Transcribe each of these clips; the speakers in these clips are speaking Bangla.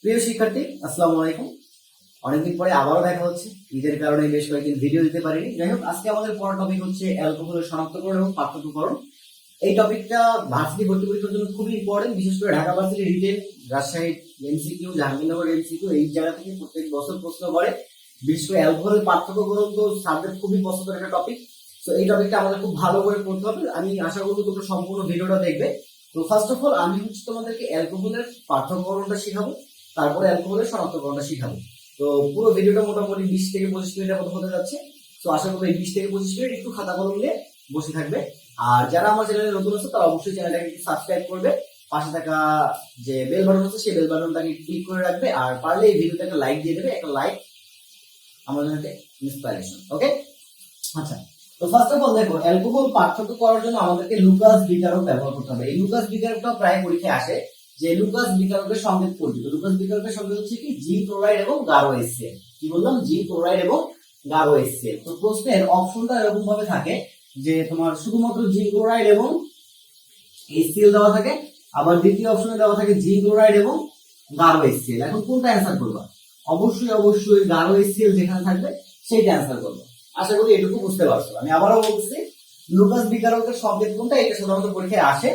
প্রিয় শিক্ষার্থী, আসসালামু আলাইকুম। অনেকদিন পরে আবারও দেখা হচ্ছে। ঈদের কারণে বেশ কয়েকদিন ভিডিও দিতে পারিনি। যাই হোক, আজকে আমাদের পড়ার টপিক হচ্ছে অ্যালকোহলের শনাক্তকরণ এবং পার্থক্যকরণ। এই টপিকটা ভার্সিটি ভর্তি পরীক্ষার জন্য খুবই ইম্পর্টেন্ট, বিশেষ করে Dhaka varsity written, Rajshahi MCQ, Jahangirnagar MCQ, এই জায়গা থেকে প্রত্যেক বছর প্রশ্ন করে। বিশেষ করে অ্যালকোহলের পার্থক্যকরণ তো সাবজেক্ট খুবই পছন্দের একটা টপিক। তো এই টপিকটা আমাদের খুব ভালো করে পড়তে হবে। আমি আশা করবো তোমরা সম্পূর্ণ ভিডিওটা দেখবে। তো ফার্স্ট অফ অল আমি তোমাদেরকে অ্যালকোহলের পার্থক্যকরণটা শিখাবো, তারপরে অ্যালকোহলের শনাক্তকরণটা শিখাবো। তো পুরো ভিডিওটা মোটামুটি 20 থেকে 25 মিনিটের মতো হতে যাচ্ছে। তো আশা করি এই 20 থেকে 25 মিনিট একটু খাতা কলম নিয়ে বসে থাকবে। আর যারা আমার চ্যানেলে নতুন আছে তারা অবশ্যই চ্যানেলটাকে একটু সাবস্ক্রাইব করবে, পাশে থাকা যে বেল বাটন আছে সেই বেল বাটনটাকে ক্লিক করে রাখবে, আর পারলে এই ভিডিওটাকে লাইক দিয়ে দেবে। একটা লাইক আমাদের জন্য ইন্সপিরেশন। ওকে, আচ্ছা। তো ফার্স্ট অফ অল দেখো, অ্যালকোহল পার্থক্য করার জন্য আমাদেরকে লুকাস বিকারক ব্যবহার করতে হবে। এই লুকাস বিকারকটা প্রায় পরীক্ষায় আসে, যে লুকাস বিকারকের সংকেত পড়বে। তো লুকাস বিকারকের সংকেত হচ্ছে কি, জিঙ্ক ক্লোরাইড এবং গাঢ় HCl। কি বললাম? জিঙ্ক ক্লোরাইড এবং গাঢ় HCl। তো প্রশ্নের অপশনটা এরকম ভাবে থাকে যে তোমার শুধুমাত্র জিঙ্ক ক্লোরাইড এবং HCl দেওয়া থাকে, আবার দ্বিতীয় অপশনে দেওয়া থাকে জিঙ্ক ক্লোরাইড এবং গাঢ় HCl। এখন কোনটা অ্যান্সার করবা? অবশ্যই গাঢ় HCl যেখানে থাকবে সেইটা অ্যান্সার করবো। আশা করি এটুকু বুঝতে পারছো। আমি আবারও বলছি, লুকাস বিকারকের সংকেত কোনটা, এটা সাধারণত পরীক্ষায় আসে।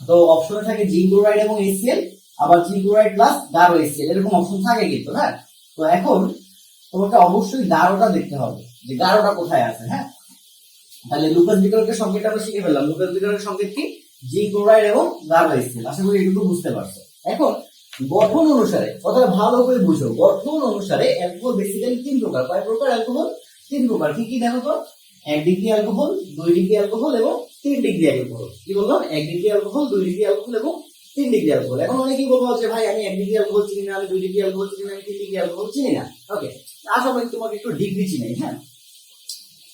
তো অপশনে থাকে জিঙ্ক ক্লোরাইড এবং HCl, আবার জিঙ্ক ক্লোরাইড প্লাস গাঢ় HCl, এরকম অপশন থাকে কিন্তু। হ্যাঁ, তো এখন তোমাকে অবশ্যই গাঢ়টা দেখতে হবে যে গাঢ়টা কোথায় আছে। হ্যাঁ, তাহলে লুকাস বিকারকের সংকেতটা আমরা শিখে ফেললাম। লুকাস বিকারকের সংকেত কি? জিঙ্ক ক্লোরাইড এবং গাঢ় HCl। আশা করি এটুকু বুঝতে পারছো। এখন গঠন অনুসারে, কথাটা ভালো করে বুঝো, গঠন অনুসারে অ্যালকোহল বেসিক্যালি তিন প্রকার। কয় প্রকার অ্যালকোহল? তিন প্রকার। কি কি দেখো তো? 1 ডিগ্রি অ্যালকোহল, 2 ডিগ্রি অ্যালকোহল এবং 3 ডিগ্রি অ্যালকোহল। কি বললাম? 1 ডিগ্রি অ্যালকোহল, 2 ডিগ্রি অ্যালকোহল এবং 3 ডিগ্রি অ্যালকোহল। এখন অনেকেই বলবো যে ভাই আমি 1 ডিগ্রি অ্যালকোহল চিনি না, আমি 2 ডিগ্রি অ্যালকোহল চিনি না, আমি 3 ডিগ্রি অ্যালকোহল চিনি না। ওকে, আসলে আমি তোমাকে একটু ডিগ্রি চিনাই। হ্যাঁ,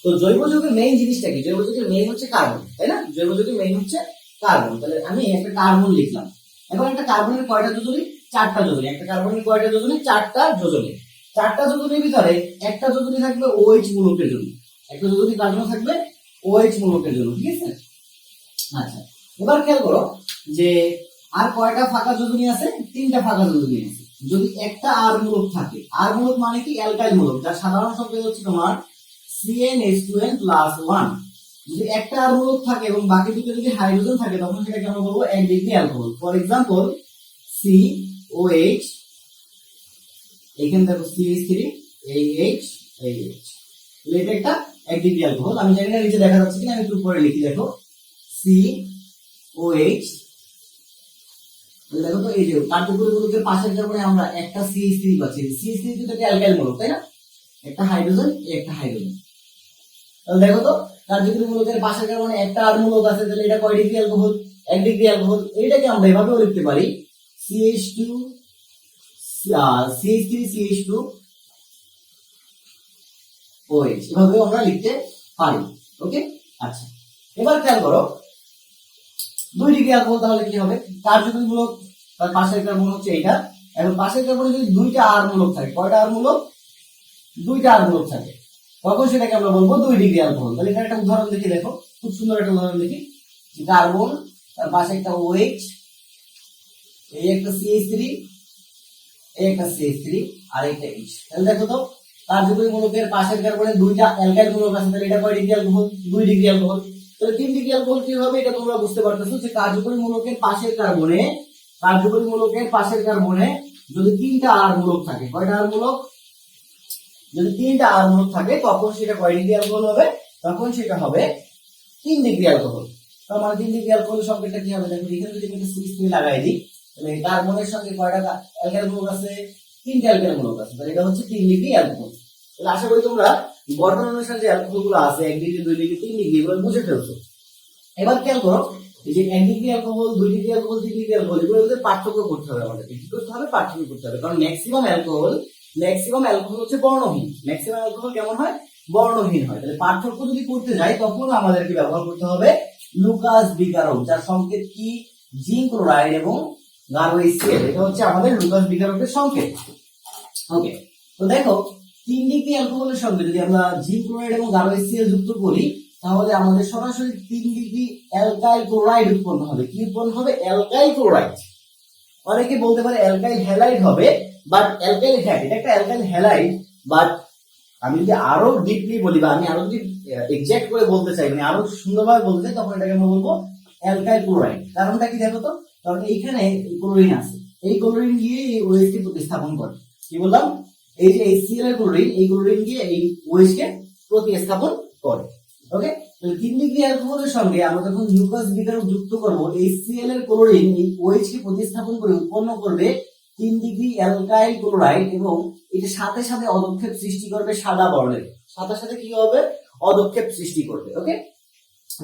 তো জৈব যৌগের মেইন জিনিসটা কি? জৈব যৌগের মেইন হচ্ছে কার্বন, তাই না? জৈব যৌগের মেইন হচ্ছে কার্বন। তাহলে আমি একটা কার্বন লিখলাম। এখন একটা কার্বনের কয়টা যোজনী? 4টা যোজনী। একটা কার্বনের কয়টা যোজনী? 4টা যোজনী। 4টা যোজনীর ভিতরে একটা যোজনী থাকবে OH মূলকের জন্য, একটা যোজনী কার জন্য থাকবে? OH মূলকের জন্য। ঠিক আছে? আচ্ছা, এবার খেয়াল করো যে আর কয়টা ফাঁকা যোজনী আছে? 3টা ফাঁকা যোজনী আছে। যদি একটা আর মূলক থাকে, আর মূলক মানে কি? অ্যালকাইল মূলক, যার সাধারণ সংকেত হচ্ছে তোমার CnH2n+1। যদি একটা আর মূলক থাকে এবং বাকি দুটো যদি হাইড্রোজেন থাকে, তখন সেটাকে আমরা বলবো 1 degree alcohol. For example COH, এখানে দেখো CH3, AH, এটা একটা 1 ডিগ্রি অ্যালকোহল। আমি জানি না নিচে দেখা যাচ্ছে কিনা, আমি একটু উপরে লিখি। দেখো COH, দেখো তো এই যে কার্যকরী মূলকের পাশের কার্বনে আমরা একটা CH3 পাচ্ছি। CH3 তো একটা অ্যালকাইল মূলক, তাই না? একটা হাইড্রোজেন, একটা হাইড্রোজেন। তাহলে দেখো তো কার্যকরী মূলকের পাশের কার্বনে একটা আর মূলক আছে, তাহলে এটা কয় ডিগ্রি অ্যালকোহল? 1 degree alcohol. এটাকে আমরা এভাবেও লিখতে পারি CH2 CH3 CH2 OH, এভাবে আমরা লিখতে পারি। ওকে, আচ্ছা। এবার খেয়াল করো 2 ডিগ্রি অ্যালকোহল তাহলে কি হবে? কার্যকরী মূলক, তার পাশের কার্বন হচ্ছে এটা। এখন পাশের কার্বনে যদি 2টা আর মূলক থাকে, কয়টা আর মূলক? 2টা আর মূলক থাকে, তখন সেটাকে আমরা বলবো 2 ডিগ্রি অ্যালকোহল। তাহলে এখানে একটা উদাহরণ দেখি। দেখো, খুব সুন্দর একটা উদাহরণ দেখি। কার্বন, তার পাশে একটা OH, এই একটা CH3, এই একটা CH3 আর একটা H। তাহলে দেখো তো কার্যকরী মূলকের পাশের কার্বনে 2টা অ্যালকাইল মূলক আছে, তাহলে এটা কয় ডিগ্রি অ্যালকোহল? 2 degree alcohol. তাহলে 3 ডিগ্রি অ্যালকোহল কি হবে? এটা তোমরা বুঝতে পারতেছো যে কার্যকরী মূলকের পাশের কার্বনে, কার্যকরী মূলকের পাশের কার্বনে যদি 3টা আর মূলক থাকে, কয়টা আর মূলক? যদি 3টা আর মূলক থাকে, তখন সেটা কয় ডিগ্রি অ্যালকোহল হবে? তখন সেটা হবে 3 ডিগ্রি অ্যালকোহল। তার মানে 3 ডিগ্রি অ্যালকোহলের সংকেতটা কি হবে? দেখো এখানে যদি আমি একটা CH3 লাগাই দিই, তাহলে কার্বনের সঙ্গে কয়টা অ্যালকাইল মূলক আছে? 3টা অ্যালকাইল মূলক আছে, তাহলে এটা হচ্ছে 3 ডিগ্রি অ্যালকোহল। তাহলে আশা করি তোমরা গঠন অনুসারে যে অ্যালকোহলগুলো আছে 1 ডিগ্রি, 2 ডিগ্রি, 3 ডিগ্রি, এগুলো বুঝে ফেলছো। এবার খেয়াল করো, এই যে 1 degree alcohol, 2 degree alcohol, 3 degree alcohol, এগুলোর মধ্যে পার্থক্য করতে হবে আমাদেরকে। কি করতে হবে? পার্থক্য করতে হবে। কারণ ম্যাক্সিমাম অ্যালকোহল হচ্ছে বর্ণহীন। ম্যাক্সিমাম অ্যালকোহল কেমন হয়? বর্ণহীন হয়। তাহলে পার্থক্য যদি করতে যাই, তখন আমাদেরকে ব্যবহার করতে হবে লুকাস বিকারক, যার সংকেত কি? জিঙ্ক ক্লোরাইড এবং গাঢ় HCl। এটা হচ্ছে আমাদের লুকাস বিকারকের সংকেত। ওকে, তো দেখো 3 ডিগ্রি অ্যালকোহলের সঙ্গে যদি আমরা জিঙ্ক ক্লোরাইড এবং গাঢ় HCl যুক্ত করি, তাহলে আমাদের সরাসরি 3 ডিগ্রি অ্যালকাইল ক্লোরাইড উৎপন্ন হবে। কি উৎপন্ন হবে? Alkyl chloride. অনেকে বলতে পারে অ্যালকাইল হ্যালাইড হবে, বাট অ্যালকাইল, হ্যাঁ এটা একটা অ্যালকাইল হ্যালাইড, বাট আমি যদি আরো ডিপলি বলি বা আমি আরো যদি এক্সাক্ট করে বলতে চাই, মানে আরো সুন্দরভাবে বলতে চাই, তখন এটাকে আমরা বলবো অ্যালকাইল ক্লোরাইড। কারণটা কি দেখো তো, কারণ এইখানে ক্লোরিন আছে, এই ক্লোরিন গিয়ে এই OH কে প্রতিস্থাপন করে। কি বললাম, এই যে HCl এর ক্লোরিন, এই ক্লোরিন গিয়ে এই OH কে প্রতিস্থাপন করে। ওকে, তো 3 ডিগ্রি অ্যালকোহলের সঙ্গে আমরা যখন গ্লুকোজ বিকারক যুক্ত করব, HCl এর ক্লোরিন এই OH কে প্রতিস্থাপন করে উৎপন্ন করবে 3 ডিগ্রি অ্যালকাইল ক্লোরাইড, এবং এটা সাথে সাথে অদক্ষেপ সৃষ্টি করবে সাদা বর্ণের, সাথে সাথে কি হবে, অদক্ষেপ সৃষ্টি করবে। ওকে,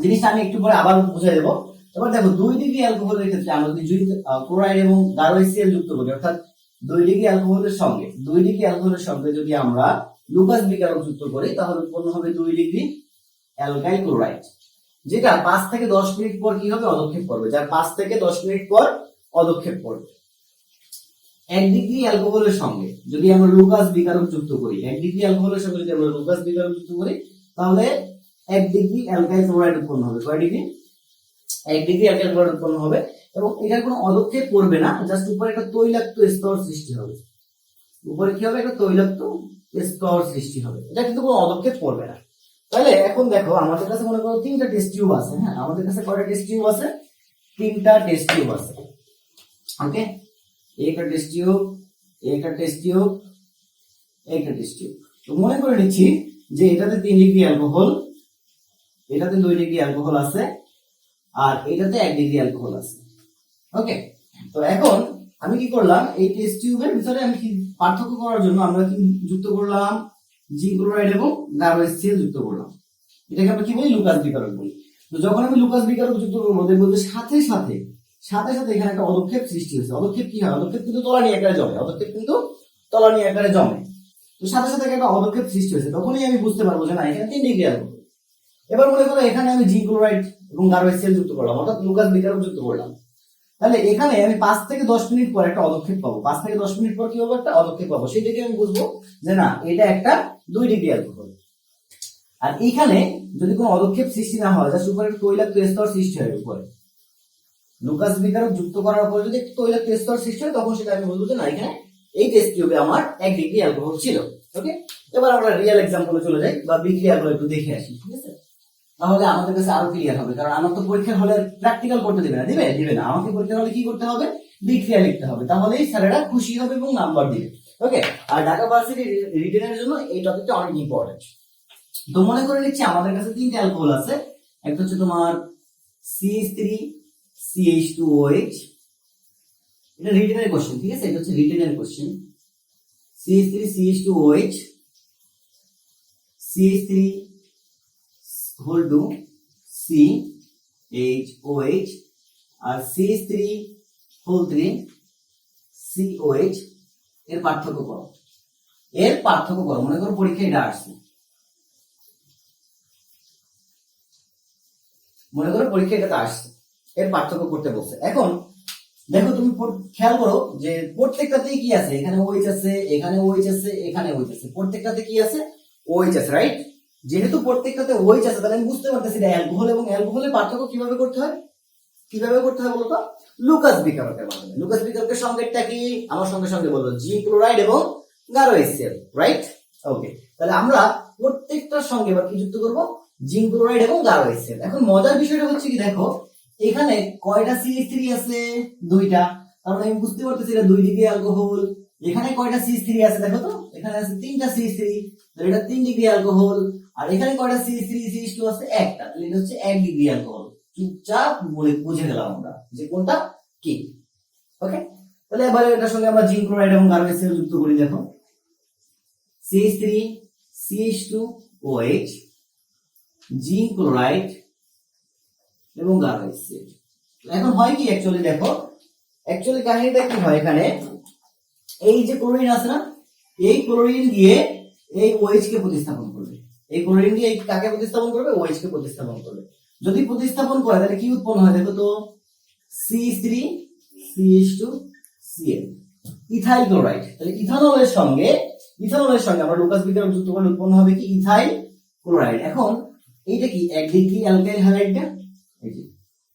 জিনিসটা আমি একটু পরে আবার বুঝিয়ে দেবো। এবার দেখো 2 ডিগ্রি অ্যালকোহলের ক্ষেত্রে আমরা যদি ক্লোরাইড এবং গাঢ় HCl যুক্ত করি, অর্থাৎ 2 ডিগ্রি অ্যালকোহলের সঙ্গে যদি আমরা গ্লুকোজ বিকারক যুক্ত করি, তাহলে উৎপন্ন হবে 2 ডিগ্রি অ্যালকাইল ক্লোরাইড, যেটা 5 থেকে 10 মিনিট পর কি হবে, অদক্ষেপ করবে, যার 5 থেকে 10 মিনিট পর অদক্ষেপ করবে। 1 ডিগ্রি অ্যালকোহলের সঙ্গে যদি আমরা গ্লুকোজ বিকারক যুক্ত করি, 1 ডিগ্রি অ্যালকোহলের সঙ্গে যদি আমরা গ্লুকোজ বিকারক যুক্ত করি, তাহলে 1 ডিগ্রি অ্যালকাইল ক্লোরাইড উৎপন্ন হবে। কয় ডিগ্রি? 1 ডিগ্রি অ্যালকাইল ক্লোরাইড উৎপন্ন হবে, এবং এটার কোনো অদক্ষেপ করবে না, জাস্ট উপরে একটা তৈলাক্ত স্তর সৃষ্টি হবে। উপরে কি হবে, একটা তৈলাক্ত স্তর সৃষ্টি হবে, এটা কিন্তু কোনো অদক্ষেপ করবে না। তাহলে এখন দেখো আমাদের কাছে মনে করো 3টা টেস্ট টিউব আছে। হ্যাঁ, আমাদের কাছে কয়টা টেস্ট টিউব আছে? 3টা টেস্ট টিউব আছে। ওকে, একটা টেস্ট টিউব, একটা টেস্ট টিউব, একটা টেস্ট টিউব। তো মনে করে নিচ্ছি যে এটাতে 3 ডিগ্রি অ্যালকোহল, এটাতে 2 ডিগ্রি অ্যালকোহল আছে, আর এটাতে 1 ডিগ্রি অ্যালকোহল আছে। ওকে, তো এখন আমি কি করলাম, এই টেস্ট টিউবের ভিতরে আমি কি পার্থক্য করার জন্য আমরা কি যুক্ত করলাম, জিঙ্ক ক্লোরাইড এবং গাঢ় HCl যুক্ত করলাম। এটাকে আমরা কি বলি, লুকাস বিকারক বলি। তো যখন আমি লুকাস বিকারক যুক্ত করবো, দেখবো যে সাথে সাথে এখানে একটা অদক্ষেপ সৃষ্টি হয়েছে। অদক্ষেপ কি হয়, অদক্ষেপ কিন্তু তলানি আকারে জমে, তো সাথে সাথে একটা অদক্ষেপ সৃষ্টি হয়েছে, তখনই আমি বুঝতে পারবো যে না, এখানে 3 ডিগ্রি অ্যালকোহল। এবার মনে করো এখানে আমি জিঙ্ক ক্লোরাইড এবং গাঢ় HCl যুক্ত করলাম, অর্থাৎ লুকাস বিকারক যুক্ত করলাম। তাহলে এখানে আমি 5 থেকে 10 মিনিট পর একটা অদক্ষেপ পাবো, 5 থেকে 10 মিনিট পর কি হবে, একটা অদক্ষেপ পাবো। সেটাকে আমি বুঝবো যে না, এটা একটা 2 ডিগ্রি অ্যালকোহল। আর এখানে যদি কোনো অদক্ষেপ সৃষ্টি না হয়, জাস্ট উপরে একটা তৈলাক্ত স্তর সৃষ্টি হয়, উপরে লুকাস বিকারক যুক্ত করার পর যদি একটু তৈলাক্ত স্তর সৃষ্টি হয়, তখন সেটা আমি বলবো যে না, এখানে এই টেস্ট টিউবে আমার 1 ডিগ্রি অ্যালকোহল ছিল। ওকে, এবার আমরা রিয়েল এক্সাম্পলে চলে যাই, বা বিক্রিয়াগুলো একটু দেখে আসি, ঠিক আছে? তাহলে আমাদের কাছে আরো ক্লিয়ার হবে, কারণ আমার তো পরীক্ষার হলে প্র্যাকটিক্যাল করতে দিবে না, আমাকে পরীক্ষার হলে কি করতে হবে, বিক্রিয়া লিখতে হবে, তাহলেই স্যারেরা খুশি হবে এবং নাম্বার দিবে। ওকে, আর ঢাকা ভার্সিটি রিটেনের জন্য এই টপিকটা অনেক ইম্পর্টেন্ট। তো মনে করে নিচ্ছি আমাদের কাছে 3টা অ্যালকোহল আছে, একটা হচ্ছে তোমার CH3CH2OH, এটা রিটেনের কোশ্চেন, ঠিক আছে? এটা হচ্ছে রিটেনের question. CH3CH2OH, CH3 whole 2 CHOH, আর CH3 whole 3 COH। এর পার্থক্য করো, মনে করো পরীক্ষায় এটা আসছে, এর পার্থক্য করতে বলছে। এখন দেখো তুমি খেয়াল করো যে প্রত্যেকটাতেই কি আছে, এখানে OH আছে, এখানে OH আছে, এখানে OH আছে, প্রত্যেকটাতে কি আছে, OH আছে, রাইট? যেহেতু প্রত্যেকটাতে OH আছে, তাহলে আমি বুঝতে পারতেছি যে অ্যালকোহল এবং অ্যালকোহলের পার্থক্য কিভাবে করতে হয় বলতো, লুকাস বিকারকের মাধ্যমে। লুকাস বিকারকের সংকেতটা কি, আমার সঙ্গে বলবো, জিঙ্ক ক্লোরাইড এবং গাঢ় HCl, রাইট? ওকে, তাহলে আমরা প্রত্যেকটার সঙ্গে এবার কি যুক্ত করব, জিঙ্ক ক্লোরাইড এবং গাঢ় HCl। এখন মজার বিষয়টা হচ্ছে কি, দেখো এখানে কয়টা CH3 আছে, 2টা, তাহলে আমি বুঝতে পারতেছি এটা 2 ডিগ্রি অ্যালকোহল। এখানে কয়টা CH3 আছে, দেখো তো, এখানে আছে 3টা CH3, তাহলে এটা 3 ডিগ্রি অ্যালকোহল। আর এখানে কয়টা CH3CH2 আছে, একটা, তাহলে এটা হচ্ছে 1 ডিগ্রি অ্যালকোহল। চুপচাপ বুঝে গেলাম আমরা যে কোনটা কি। ওকে, তাহলে এবার এটার সঙ্গে আমরা জিঙ্ক ক্লোরাইড এবং গাঢ় HCl যুক্ত করি। দেখো CH3CH2OH, জিঙ্ক ক্লোরাইড এবং গাঢ় HCl। এখন হয় কি, অ্যাকচুয়ালি কাহিনীটা কি হয়, এখানে এই যে ক্লোরিন আছে না, এই ক্লোরিন দিয়ে এই OH কে প্রতিস্থাপন করবে, কাকে প্রতিস্থাপন করবে, OH কে প্রতিস্থাপন করবে। যদি প্রতিস্থাপন করে তাহলে কি উৎপন্ন হয়, দেখো তো, CH3CH2Cl, ইথাইল ক্লোরাইড। তাহলে ইথানলের সঙ্গে আমরা লুকাস বিকারক যুক্ত করলে উৎপন্ন হবে কি, ইথাইল ক্লোরাইড। এখন এইটা কি 1 ডিগ্রি অ্যালকাইল হ্যালাইড না, এই যে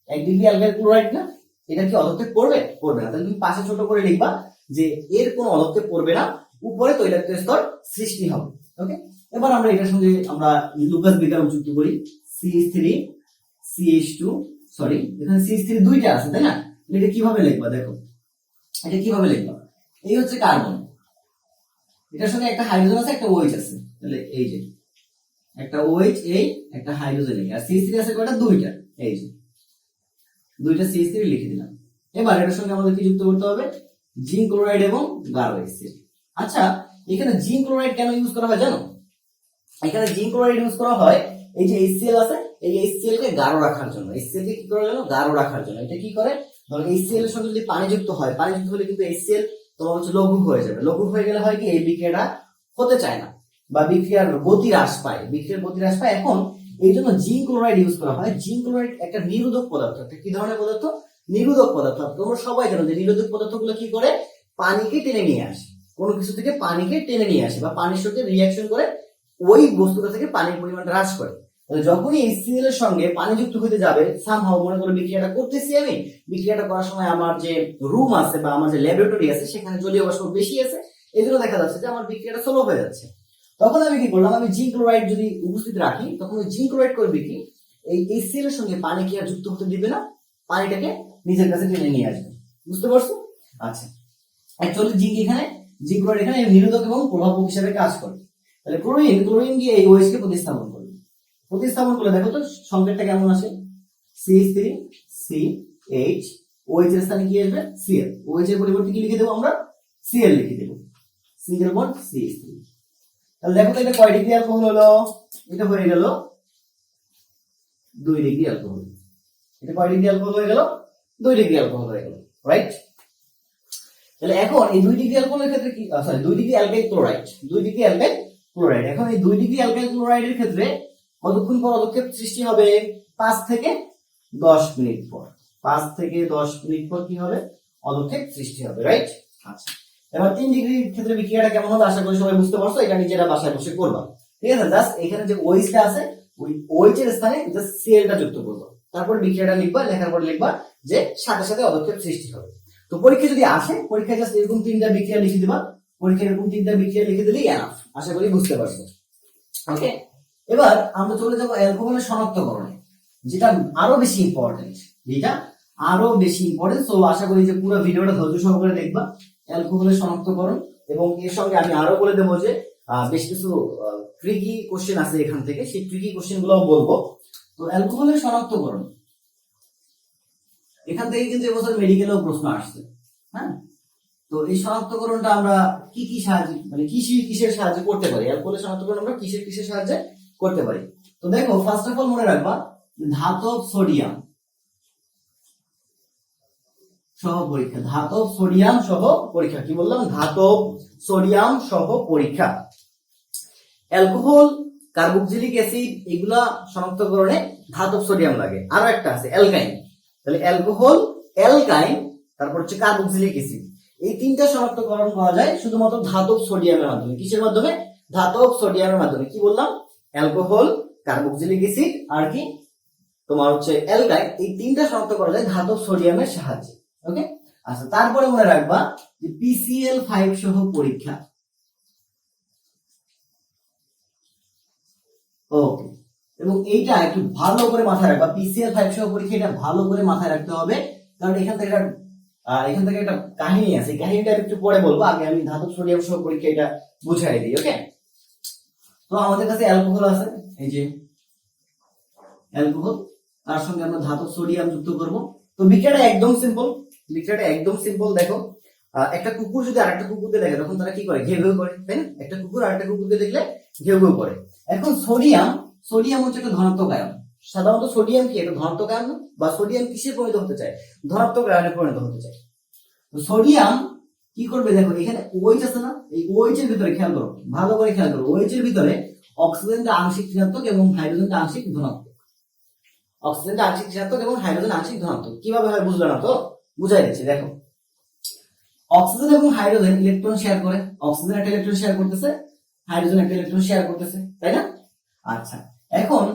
1 ডিগ্রি অ্যালকাইল ক্লোরাইড না, এটা কি অদক্ষেপ পড়বে? পড়বে না। তাহলে তুমি পাশে ছোট করে লিখবা যে এর কোনো অদক্ষেপ পড়বে না, উপরে তৈলাক্ত স্তর সৃষ্টি হবে। ওকে, এবার আমরা এটার সঙ্গে আমরা লুকাস বিকারক যুক্ত করি। CH3CH2, সরি এখানে CH3 দুইটা আছে তাই না? এটা কিভাবে লিখবা দেখো, এটা কিভাবে লিখবা, এই হচ্ছে কার্বন, এটার সঙ্গে একটা হাইড্রোজেন আছে, একটা OH আছে, তাহলে এই যে একটা OH, এই একটা হাইড্রোজেন, আর CH3 আছে কয়টা? দুইটা, এই যে দুইটা CH3 লিখে দিলাম। এবার এটার সঙ্গে আমাদের কি যুক্ত করতে হবে? জিঙ্ক ক্লোরাইড এবং গাঢ় HCl। আচ্ছা, এখানে জিঙ্ক ক্লোরাইড কেন ইউজ করা হয় জানো? এখানে জিঙ্ক ক্লোরাইড ইউজ করা হয় এই যে HCl আছে, এই HCl কে গাঢ় রাখার জন্য। HCl কে কি করার জন্য? গাঢ় রাখার জন্য। এটা কি করে? ধরো HCl এর সঙ্গে যদি পানি যুক্ত হয়, পানি যুক্ত হলে কিন্তু HCl তোমার হচ্ছে লঘু হয়ে যাবে। লঘু হয়ে গেলে হয় কি, এই বিক্রিয়াটা হতে চায় না বা বিক্রিয়ার গতি হ্রাস পায়, বিক্রিয়ার গতি হ্রাস পায়। এখন এই জন্য জিঙ্ক ক্লোরাইড ইউজ করা হয়। জিঙ্ক ক্লোরাইড একটা নিরোধক পদার্থ। একটা কি ধরনের পদার্থ? নিরোধক পদার্থ। তোমরা সবাই জানো যে নিরোধক পদার্থগুলো কি করে? পানিকে টেনে নিয়ে আসে, কোনো কিছু থেকে পানিকে টেনে নিয়ে আসে বা পানির সাথে রিঅ্যাকশন করে ওই বস্তুটা থেকে পানির পরিমাণটা হ্রাস করে। যখনই HCl এর সঙ্গে পানি যুক্ত হতে যাবে, সামহাও মনে করো বিক্রিয়াটা করতেছি আমি, বিক্রিয়াটা করার সময় আমার যে রুম আছে বা আমার যে ল্যাবরেটরি আছে সেখানে জলীয় বাষ্প বেশি আছে, এই জন্য দেখা যাচ্ছে যে আমার বিক্রিয়াটা স্লো হয়ে যাচ্ছে। তখন আমি কি করলাম, আমি জিঙ্ক ক্লোরাইড যদি উপস্থিত রাখি, তখন ওই জিঙ্ক ক্লোরাইড করবে কি, এই HCl এর সঙ্গে পানি কি আর যুক্ত হতে দিবে না, পানিটাকে নিজের কাছে টেনে নিয়ে আসবে। বুঝতে পারছো? আচ্ছা, অ্যাকচুয়ালি জিঙ্ক ক্লোরাইড এখানে নিরোধক এবং প্রভাবক হিসেবে কাজ করে। তাহলে ক্লোরিন গিয়ে এই OH কে প্রতিস্থাপন করবে। প্রতিস্থাপন করলে দেখো তো সংকেতটা কেমন আসে? CH3CH, OH এর স্থানে কি আসবে? Cl। OH এর পরিবর্তে কি লিখে দেবো আমরা? Cl লিখে দেবো, সিঙ্গেল বন্ড CH3। তাহলে দেখো তো এটা কয় ডিগ্রি অ্যালকোহল হলো? এটা হয়ে গেল 2 ডিগ্রি অ্যালকোহল। এটা কয় ডিগ্রি অ্যালকোহল হয়ে গেল? 2 ডিগ্রি অ্যালকোহল হয়ে গেল, রাইট? তাহলে এখন এই 2 ডিগ্রি অ্যালকোহলের ক্ষেত্রে কি, sorry 2 degree alkyl chloride, 2 degree alkyl chloride. এখন এই 2 ডিগ্রি অ্যালকাইল ক্লোরাইডের ক্ষেত্রে কতক্ষণ পর অদক্ষেপ সৃষ্টি হবে? 5 থেকে 10 মিনিট পর। 5 থেকে 10 মিনিট পর কি হবে? অদক্ষেপ সৃষ্টি হবে, রাইট? আচ্ছা, এবার 3 ডিগ্রির ক্ষেত্রে বিক্রিয়াটা কেমন হবে আশা করি সবাই বুঝতে পারছো। এটা নিজেরা বাসায় বসে করবা, ঠিক আছে? জাস্ট এখানে যে OH টা আছে, ওই OH এর স্থানে জাস্ট Cl টা যুক্ত করবা, তারপর বিক্রিয়াটা লিখবা, লেখার পর লিখবা যে সাথে সাথে অদক্ষেপ সৃষ্টি হবে। তো পরীক্ষা যদি আসে, পরীক্ষায় জাস্ট এরকম 3টা বিক্রিয়া লিখে দিবা, পরীক্ষায় এরকম 3টা বিক্রিয়া লিখে দিলেই এনাফ। আশা করি বুঝতে পারছো। ওকে, এবার আমরা চলে যাবো অ্যালকোহলের শনাক্তকরণে, যেটা আরো বেশি ইম্পর্টেন্ট, যেটা আরো বেশি ইম্পর্টেন্ট। তো আশা করি যে পুরো ভিডিওটা ধৈর্য সহকারে দেখবা। অ্যালকোহলের শনাক্তকরণ, এবং এর সঙ্গে আমি আরো বলে দেবো যে বেশ কিছু ট্রিকি কোশ্চেন আছে এখান থেকে, সেই ট্রিকি কোশ্চেন গুলো বলবো। তো অ্যালকোহলের শনাক্তকরণ, এখান থেকে কিন্তু এবছর মেডিকেলেও প্রশ্ন আসছে। হ্যাঁ, তো এই শনাক্তকরণটা আমরা কি কি সাহায্যে, মানে কিসের সাহায্যে করতে পারি? অ্যালকোহলের শনাক্তকরণ আমরা কিসের সাহায্যে করতে পারি? তো দেখো, ফার্স্ট অফ অল মনে রাখবা ধাতব সোডিয়াম সহ পরীক্ষা। ধাতব সোডিয়াম সহ পরীক্ষা, কি বললাম? ধাতব সোডিয়াম সহ পরীক্ষা। অ্যালকোহল, কার্বক্সিলিক অ্যাসিড, এগুলা শনাক্তকরণে ধাতব সোডিয়াম লাগে। আরো একটা আছে অ্যালকাইন। তাহলে অ্যালকোহল, অ্যালকাইন, তারপর হচ্ছে কার্বক্সিলিক অ্যাসিড, এই 3টা শনাক্তকরণ করা যায় শুধুমাত্র ধাতব সোডিয়ামের মাধ্যমে। কিসের মাধ্যমে? ধাতব সোডিয়ামের মাধ্যমে। কি বললাম? অ্যালকোহল, কার্বক্সিলিক অ্যাসিড আর কি তোমার হচ্ছে অ্যালকাইন, এই 3টা শনাক্ত করা যায় ধাতব সোডিয়ামের সাহায্যে। ওকে, আচ্ছা, তারপরে মনে রাখবা যে PCl5 সহ পরীক্ষা। ওকে, এবং এইটা একটু ভালো করে মাথায় রাখবা, PCl5 সহ পরীক্ষা, এটা ভালো করে মাথায় রাখতে হবে, কারণ এখান থেকে একটা কাহিনী আছে। কাহিনীটা একটু পরে বলবো, আগে আমি ধাতব সোডিয়াম সহ পরীক্ষা এটা বুঝাই দিই। ওকে, তো আমাদের কাছে অ্যালকোহল আছে, এই যে অ্যালকোহল, তার সঙ্গে আমরা ধাতব সোডিয়াম যুক্ত করব। তো বিক্রিয়াটা একদম সিম্পল। দেখো, একটা কুকুর যদি আরেকটা কুকুরকে দেখে, তখন তারা কি করে? ঘেউ ঘেউ করে, তাই না? একটা কুকুর আরেকটা কুকুরকে দেখলে ঘেউ ঘেউ করে। এখন সোডিয়াম হচ্ছে একটা ধনাত্মক আয়ন। সাধারণত সোডিয়াম কি একটা ধনাত্মক আয়ন, বা সোডিয়াম কিসে পরিণত হতে চায়? ধনাত্মক আয়নে পরিণত হতে চায়। তো সোডিয়াম কি করবে? দেখো, এখানে OH আছে না, এই OH এর ভিতরে খেয়াল করো, ভালো করে খেয়াল করো, OH এর ভিতরে অক্সিজেনটা আংশিক ঋণাত্মক এবং হাইড্রোজেনটা আংশিক ধনাত্মক। অক্সিজেনটা আংশিক ঋণাত্মক এবং হাইড্রোজেন আংশিক ধনাত্মক। কিভাবে হয় বুঝলে না? তো বুঝাই দিচ্ছি, দেখো, অক্সিজেন এবং হাইড্রোজেন ইলেকট্রন শেয়ার করে। অক্সিজেন একটা ইলেকট্রন শেয়ার করতেছে, হাইড্রোজেন একটা ইলেকট্রন শেয়ার করতেছে, তাই না? আচ্ছা, এখন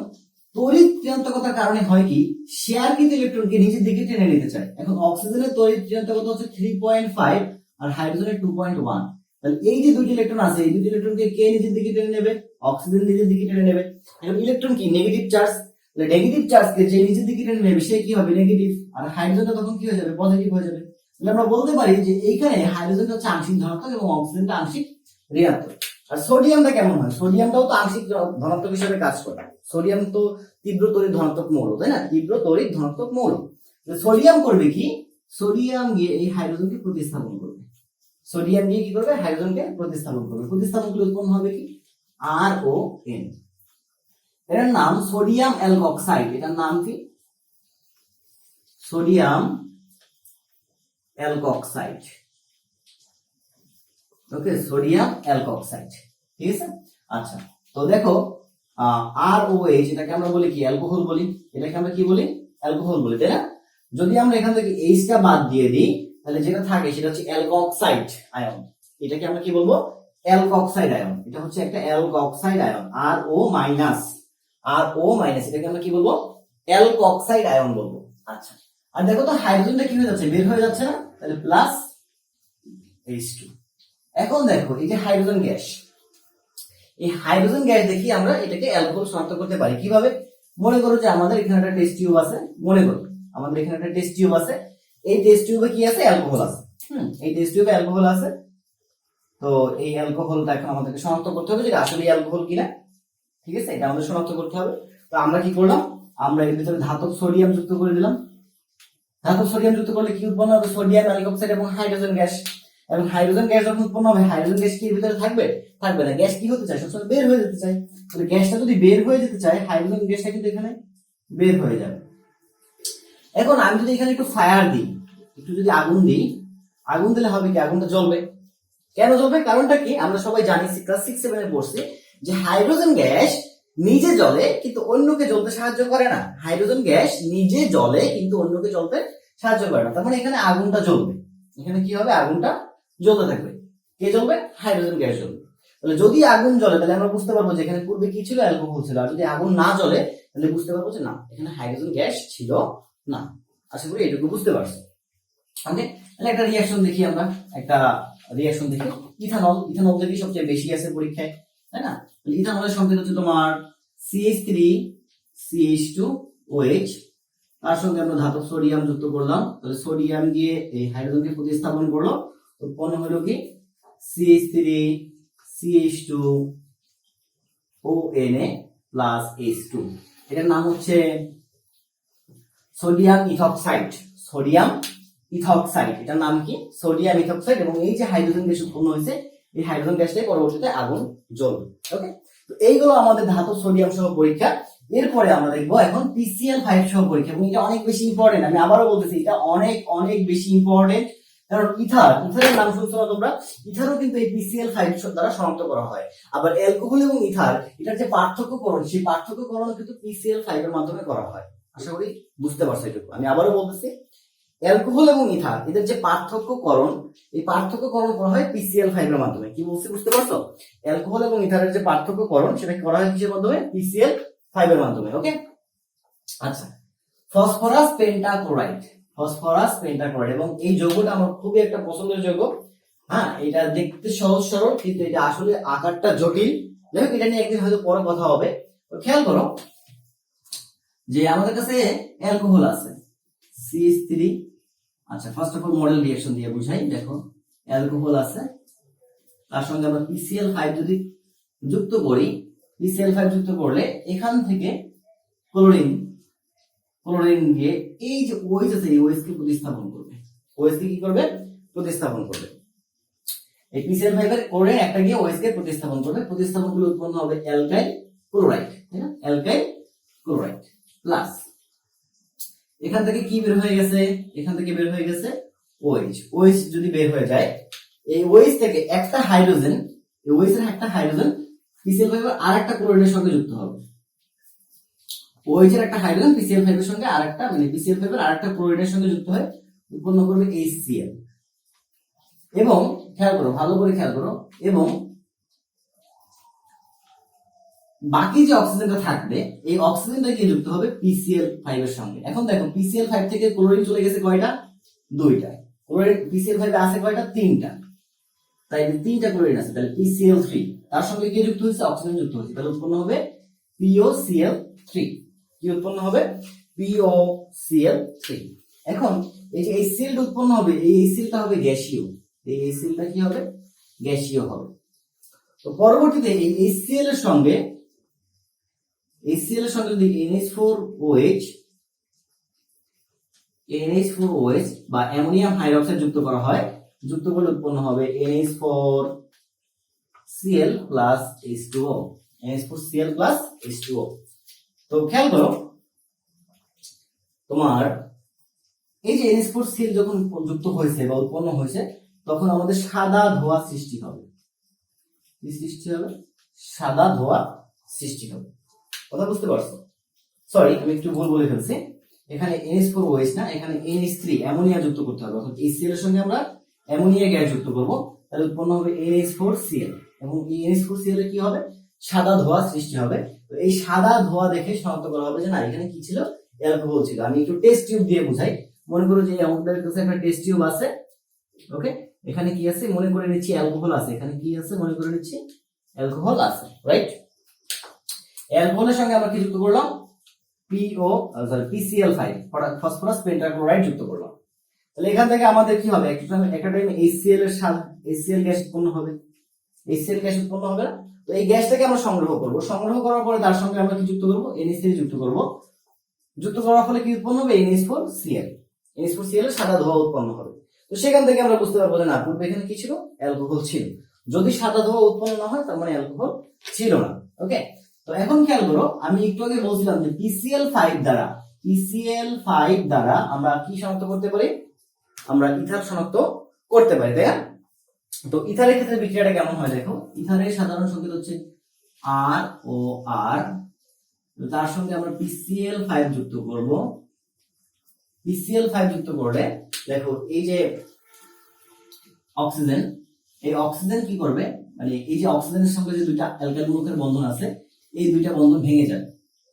তড়িৎ ঋণাত্মকতার কারণে হয় কি, সে আর কিন্তু ইলেকট্রনকে নিজের দিকে টেনে নিতে চায়। এখন অক্সিজেনের তড়িৎ ঋণাত্মকতা হচ্ছে 3.5 আর হাইড্রোজেনের 2.1। তাহলে এই যে দুইটি ইলেকট্রন আছে, এই দুইটি ইলেকট্রনকে কে নিজের দিকে টেনে নেবে? অক্সিজেন নিজের দিকে টেনে নেবে। এখন ইলেকট্রন কি নেগেটিভ চার্জ, তাহলে নেগেটিভ চার্জকে যে নিজের দিকে টেনে নেবে সে কি হবে? নেগেটিভ। আর হাইড্রোজেনটা তখন কি হয়ে যাবে? পজিটিভ হয়ে যাবে। তাহলে আমরা বলতে পারি যে এইখানে হাইড্রোজেনটা হচ্ছে আংশিক ধনাত্মক এবং অক্সিজেনটা আংশিক ঋণাত্মক। আর সোডিয়ামটা কেমন হয়? সোডিয়ামটাও তো আংশিক ধনাত্মক হিসেবে কাজ করে। সোডিয়াম তো তীব্র তড়িৎ ধনাত্মক মৌল, তাই না? তীব্র তড়িৎ ধনাত্মক মৌল। সোডিয়াম করবে কি? সোডিয়াম গিয়ে এই হাইড্রোজেনকে প্রতিস্থাপন করবে। সোডিয়াম গিয়ে কি করবে? হাইড্রোজেনকে প্রতিস্থাপন করবে। প্রতিস্থাপন করলে উৎপন্ন হবে কি? RON। এটার নাম সোডিয়াম অ্যালকক্সাইড। এটার নাম কি? Sodium alkoxide. ওকে, সোডিয়াম অ্যালকক্সাইড। ঠিক আছে। আচ্ছা, তো দেখো ROH এটাকে আমরা বলি কি? অ্যালকোহল বলি। এটাকে আমরা কি বলি? অ্যালকোহল বলি, তাই না? যদি আমরা এখান থেকে H টা বাদ দিয়ে দিই তাহলে যেটা থাকে সেটা হচ্ছে অ্যালকক্সাইড আয়ন। এটাকে আমরা কি বলবো? Alkoxide ion. এটা হচ্ছে একটা অ্যালকক্সাইড আয়ন, RO মাইনাস। এটাকে আমরা কি বলবো? অ্যালকক্সাইড আয়ন বলবো। আচ্ছা, আর দেখো তো হাইড্রোজেনটা কি হয়ে যাচ্ছে? বের হয়ে যাচ্ছে না? তাহলে প্লাস H2। এখন দেখো এই যে হাইড্রোজেন গ্যাস, এই হাইড্রোজেন গ্যাস দেখি আমরা এটাকে অ্যালকোহল শনাক্ত করতে পারি কিভাবে? মনে করো যে আমাদের এখানে একটা টেস্ট টিউব আছে। মনে করো আমাদের এখানে একটা টেস্ট টিউব আছে। এই টেস্ট টিউবে কি আছে? অ্যালকোহল আছে। এই টেস্ট টিউবে অ্যালকোহল আছে। তো এই অ্যালকোহলটা এখন আমাদেরকে শনাক্ত করতে হবে যে আসলে অ্যালকোহল কিনা। ঠিক আছে, এটা আমাদের শনাক্ত করতে হবে। তো আমরা কি করলাম? আমরা এর ভিতরে ধাতব সোডিয়াম যুক্ত করে দিলাম। ধাতব সোডিয়াম যুক্ত করলে কি উৎপন্ন হবে? সোডিয়াম অ্যালকক্সাইড এবং হাইড্রোজেন গ্যাস। এবং হাইড্রোজেন গ্যাস যখন উৎপন্ন হবে, হাইড্রোজেন গ্যাস কি এর ভিতরে থাকবে? থাকবে না। গ্যাস কি হতে চায়? সবসময় বের হয়ে যেতে চায়। তাহলে গ্যাসটা যদি বের হয়ে যেতে চায়, হাইড্রোজেন গ্যাসটা কিন্তু এখানে বের হয়ে যাবে। এখন আমি যদি এখানে একটু ফায়ার দিই, একটু যদি আগুন দিই, আগুন দিলে হবে কি? আগুনটা জ্বলবে। কেন জ্বলবে? কারণটা কি? আমরা সবাই জানি, ক্লাস 6-7 এ পড়ছি যে হাইড্রোজেন গ্যাস নিজে জ্বলে কিন্তু অন্যকে জ্বলতে সাহায্য করে না। হাইড্রোজেন গ্যাস নিজে জ্বলে কিন্তু অন্যকে জ্বলতে সাহায্য করে না। তার মানে এখানে আগুনটা জ্বলবে। এখানে কি হবে? আগুনটা জ্বলতে থাকবে। কে জ্বলবে? হাইড্রোজেন গ্যাস জ্বলবে। তাহলে যদি আগুন জ্বলে তাহলে আমরা বুঝতে পারবো যে এখানে পূর্বে কি ছিল? অ্যালকোহল ছিল। আর যদি আগুন না জ্বলে তাহলে বুঝতে পারবো যে না, এখানে হাইড্রোজেন গ্যাস ছিল না। আশা করি এটুকু বুঝতে পারছো। ওকে, তাহলে একটা রিঅ্যাকশন দেখি আমরা। একটা রিঅ্যাকশন দেখি। ইথানল। ইথানল দেখি সবচেয়ে বেশি আছে পরীক্ষায়, তাই না? ইথানলের সংকেত হচ্ছে তোমার CH3CH2OH। তার সঙ্গে আমরা ধাতব সোডিয়াম যুক্ত করলাম। তাহলে সোডিয়াম দিয়ে এই হাইড্রোজেনকে প্রতিস্থাপন করলো, উৎপন্ন হলো কি? CH3CH2ONA+H2। এটার নাম হচ্ছে সোডিয়াম ইথক্সাইড। Sodium ethoxide. এটার নাম কি? Sodium ethoxide. এবং এই যে হাইড্রোজেন গ্যাস উৎপন্ন হয়েছে, এই হাইড্রোজেন গ্যাসটাই পরবর্তীতে আগুন জ্বলবে। ওকে, তো এইগুলো আমাদের ধাতব সোডিয়াম সহ পরীক্ষা। এরপরে আমরা দেখবো এখন PCl5 সহ পরীক্ষা। এবং এটা অনেক বেশি ইম্পর্টেন্ট। আমি আবারও বলতেছি, এটা অনেক অনেক বেশি ইম্পর্টেন্ট। কারণ ইথারের নাম শুনছো না তোমরা? ইথারও কিন্তু এই PCl5 দ্বারা শনাক্ত করা হয়। আবার অ্যালকোহল এবং ইথার, এটার যে পার্থক্যকরণ, সেই পার্থক্যকরণ কিন্তু PCl5 এর মাধ্যমে করা হয়। আশা করি বুঝতে পারছো এটুকু। আমি আবারও বলতেছি, অ্যালকোহল এবং ইথার এদের যে পার্থক্যকরণ, এই পার্থক্যকরণ করা হয় PCl5 এর মাধ্যমে। কি বলছি বুঝতে পারছো? অ্যালকোহল এবং ইথারের যে পার্থক্যকরণ সেটা করা হয় কিসের মাধ্যমে? PCl5 এর মাধ্যমে। ওকে, আচ্ছা, ফসফরাস পেন্টাক্লোরাইড। ফসফরাস পেন্টাক্লোরাইড, এবং এই যৌগটা আমার খুবই একটা পছন্দের যৌগ। হ্যাঁ, এটা দেখতে সহজ সরল কিন্তু এটা আসলে আকারটা জটিল। যাই হোক, এটা নিয়ে একদিন হয়তো পরে কথা হবে। তো খেয়াল করো যে আমাদের কাছে অ্যালকোহল আছে CH3। আচ্ছা, first of all model reaction দিয়ে বুঝাই। দেখো, অ্যালকোহল আছে, তার সঙ্গে আমরা PCl5 যদি যুক্ত করি, PCl5 যুক্ত করলে এখান থেকে ক্লোরিন গিয়ে এই যে OH আছে, এই OH কে প্রতিস্থাপন করবে। OH কে কি করবে? প্রতিস্থাপন করবে। এই PCl5 এর ক্লোরিন একটা গিয়ে OH কে প্রতিস্থাপন করবে। প্রতিস্থাপন করলে উৎপন্ন হবে অ্যালকাইল ক্লোরাইড, তাই না? অ্যালকাইল ক্লোরাইড প্লাস এখান থেকে কি বের হয়ে গেছে? এখান থেকে বের হয়ে গেছে OH। OH যদি বের হয়ে যায়, এই OH থেকে একটা হাইড্রোজেন, এই OH এর একটা হাইড্রোজেন PCl5 এর আরেকটা ক্লোরিনের সঙ্গে যুক্ত হবে। OH এর একটা হাইড্রোজেন PCl5 এর সঙ্গে আরেকটা, মানে PCl5 এর আরেকটা ক্লোরিনের সঙ্গে যুক্ত হয়ে উৎপন্ন করবে HCl। এবং খেয়াল করো, ভালো করে খেয়াল করো, এবং বাকি যে অক্সিজেনটা থাকবে এই অক্সিজেনটা গিয়ে যুক্ত হবে PCl5 এর সঙ্গে। এখন দেখো PCl5 থেকে ক্লোরিন চলে গেছে কয়টা? দুইটা। ক্লোরিন PCl5 এ আছে কয়টা? তিনটা। তাই তিনটা ক্লোরিন আছে, তাহলে PCl3 তার সঙ্গে কি যুক্ত হয়েছে? অক্সিজেন যুক্ত হয়েছে, তাহলে উৎপন্ন হবে POCl3। কি উৎপন্ন হবে? POCl3। এখন এই যে HCl উৎপন্ন হবে, এই HCl টা হবে গ্যাসীয়। এই HCl টা কি হবে? গ্যাসীয় হবে। তো পরবর্তীতে এই HCl এর সঙ্গে যদি NH4OH বা অ্যামোনিয়াম হাইড্রোক্সাইড যুক্ত করা হয়, যুক্ত করলে উৎপন্ন হবে NH4Cl plus H2O। NH4Cl plus H2O। তো খেয়াল করো, তোমার এই যে NH4Cl যখন যুক্ত হয়েছে বা উৎপন্ন হয়েছে, তখন আমাদের সাদা ধোঁয়া সৃষ্টি হবে। কি সৃষ্টি হবে? সাদা ধোঁয়া সৃষ্টি হবে। কথা বুঝতে পারছো? সরি, আমি একটু ভুল বলে ফেলছি। এখানে NH4OH না, এখানে NH3 অ্যামোনিয়া যুক্ত করতে হবে। অর্থাৎ HCl এর সঙ্গে আমরা অ্যামোনিয়া গ্যাস যুক্ত করব, তাহলে উৎপন্ন হবে NH4Cl। এবং এই NH4Cl এর কি হবে? সাদা ধোঁয়া সৃষ্টি হবে। তো এই সাদা ধোঁয়া দেখে শনাক্ত করা হবে যে না, এখানে কি ছিল? অ্যালকোহল ছিল। আমি একটু টেস্ট টিউব দিয়ে বুঝাই। মনে করো যে আমাদের কাছে একটা টেস্ট টিউব আছে। ওকে, এখানে কি আছে? মনে করে নিচ্ছি অ্যালকোহল আছে। এখানে কি আছে? মনে করে নিচ্ছি অ্যালকোহল আছে, রাইট? অ্যালকোহলের সঙ্গে আমরা কি যুক্ত করলাম? PCl5 ফসফরাস পেন্টাক্লোরাইড যুক্ত করলাম। তাহলে এখান থেকে আমাদের কি হবে? একটা টাইমে HCl এর HCl গ্যাস উৎপন্ন হবে। HCl গ্যাস উৎপন্ন হবে না? তো এই গ্যাসটাকে আমরা সংগ্রহ করব। সংগ্রহ করার পরে তার সঙ্গে আমরা কি যুক্ত করব? NH3 যুক্ত করব। যুক্ত করার ফলে কি উৎপন্ন হবে? NH4Cl। NH4Cl এর সাদা ধোঁয়া উৎপন্ন হবে। তো সেখান থেকে আমরা বুঝতে পারবো যে না, পূর্বে এখানে কি ছিল? অ্যালকোহল ছিল। যদি সাদা ধোঁয়া উৎপন্ন না হয়, তার মানে অ্যালকোহল ছিল না। ওকে, তো এখন খেয়াল করো, আমি একটু আগে বলছিলাম যে PCl5 দ্বারা আমরা কি শনাক্ত করতে পারি? আমরা ইথার শনাক্ত করতে পারি, তাই না? তো ইথারের ক্ষেত্রে বিক্রিয়াটা কেমন হয় দেখো। ইথারের সাধারণ সংকেত হচ্ছে ROR। তার সঙ্গে আমরা PCl5 যুক্ত করব। PCl5 যুক্ত করলে দেখো এই যে অক্সিজেন, এই অক্সিজেন কি করবে? মানে এই যে অক্সিজেনের সঙ্গে যে দুইটা অ্যালকাইল মূলকের বন্ধন আছে, এই দুইটা বন্ধন ভেঙে যাবে।